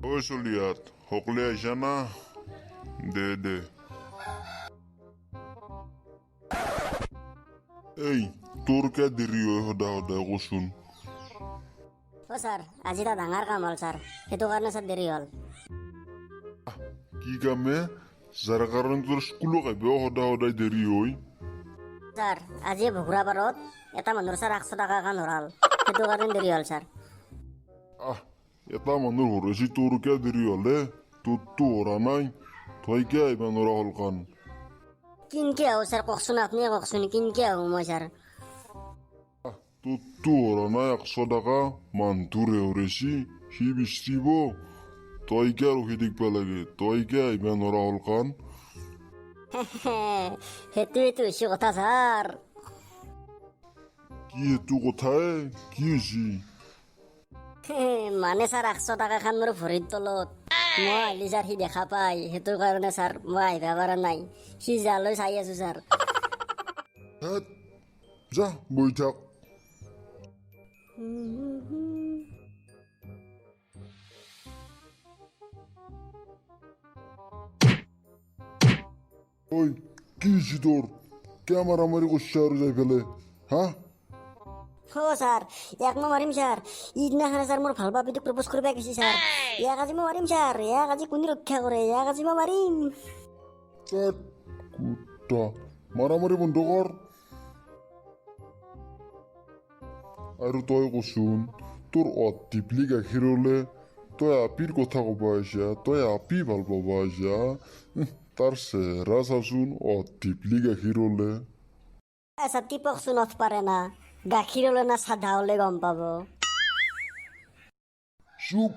ঐ চলিয়াত সকলোৱে আহিছা না দে এই তোৰ কে দেৰি হয় সদায় কচোন স্যাৰ আজি এটা ডাঙৰ কাম হ'ল স্যাৰ সেইটো কাৰণে স্যাৰ দেৰি হ'ল কি কামে যাৰ কাৰণে তোৰ স্কুলক আহিব সদায় দেৰি হয় স্যাৰ আজি ভঘুৰাপাৰত এটা মানুহৰ স্যাৰ 100 টকা কাণ হৰাল সেইটো কাৰণে দেৰি হ'ল স্যাৰ এটা মানুহ হৰেছি তোৰ কে দেৰি হ'লে তোৰতো হৰা নাই তই কিয় আহিব নোৱাৰা হ'ল কাণ কিনকে আহো স্যাৰ কওকচোন আপুনি কওকচোন কিনকে আহো মই স্যাৰ তোৰতো হৰা নাই 100 টকা মানুহটোৰে হৰেছি সি বিচাৰিব তই কিয় ৰখি থাকিব লাগে তই কিয় আহিব নোৱাৰা হ'ল কাণ সেইটোৱেতো হৈছে কথা স্যাৰ কি সেইটো কথাই কি হৈছে মানে স্যাৰ 100 টকা খান মোৰ ভৰিৰ তলত মই আহিলে স্যাৰ সি দেখা পাই সেইটোৰ কাৰণে স্যাৰ মই আহিব পৰা নাই সি যালৈ চাই আছো স্যাৰ যা বহি থাক ঐ কি হৈছে তোৰ কিয় মাৰামাৰি কৰিছে আৰু যাই পেলাই হা স্যাৰ ইয়াক মই মাৰিম স্যাৰ ইদিনাখনে স্যাৰ মোৰ ভাল বাপিটোক প্ৰপ'জ কৰিব গৈছে স্যাৰ ইয়াক আজি মই মাৰিম স্যাৰ ইয়াক আজি কোনে ৰক্ষা কৰে ইয়াক আজি মই মাৰিম কুত্তা মাৰামাৰি বন্ধ কৰ আৰু তই কচোন তোৰ টিপলি গাখীৰ হলে তই আপিৰ কথা ক'ব আহিছা তই আপি ভাল পাব আহিছা তাৰ চেহেৰা চাচোন টিপলি গাখীৰ হলে স্যাৰ টিপকচোন অফ পাৰে না গাখীৰ হলে না চাধা হলে গম পাব চুপ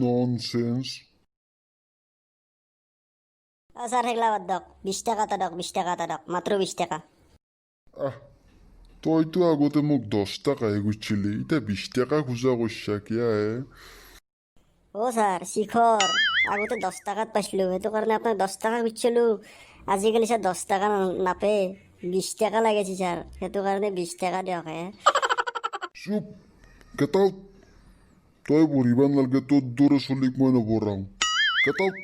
ননচেন্স স্যার সেইগিলা বাদ দিয়ক 20 টকা এটা দিয়ক 20 টকা এটা দিয়ক মাত্ৰ 20 টকা তইতো আগতে মোক 10 টকাহে খুজিছিলি এতিয়া 20 টকা খোজা কৰিছা কিয় স্যাৰ শিখৰ আগতে 10 টকাত পাইছিলো সেইটো কাৰণে আপোনাক 10 টকা খুজিছিলো আজিকালি স্যাৰ 10 টকা নাপে 20 টকা লাগেছে স্যাৰ সেইটো কাৰণে 20 টকা দিয়ক চুপ গেট আউট তই পঢ়িব নালাগে তোৰ দৰে চলিক মই নপঢ়াওঁ গেট আউট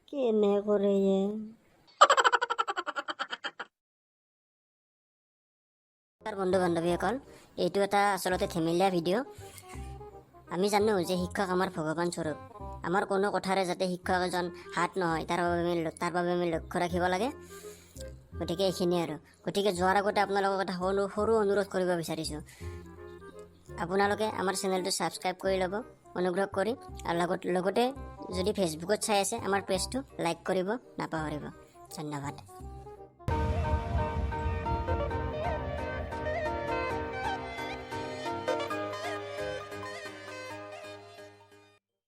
কেনে কৰে বন্ধু বান্ধৱীসকল এইটো এটা আচলতে ধেমেলীয়া ভিডিঅ' আমি জানো যে শিক্ষক আমাৰ ভগৱান স্বৰূপ আমাৰ কোনো কথাৰে যাতে শিক্ষক এজন হাত নহয় তাৰ বাবে আমি লক্ষ্য ৰাখিব লাগে গতিকে এইখিনিয়ে আৰু গতিকে যোৱাৰ আগতে আপোনালোকক এটা সৰু অনুৰোধ কৰিব বিচাৰিছোঁ আপোনালোকে আমাৰ চেনেলটো ছাবস্ক্ৰাইব কৰি ল'ব অনুগ্ৰহ কৰি আৰু লগতে যদি ফেচবুকত চাই আছে আমাৰ পেজটো লাইক কৰিব নাপাহৰিব ধন্যবাদ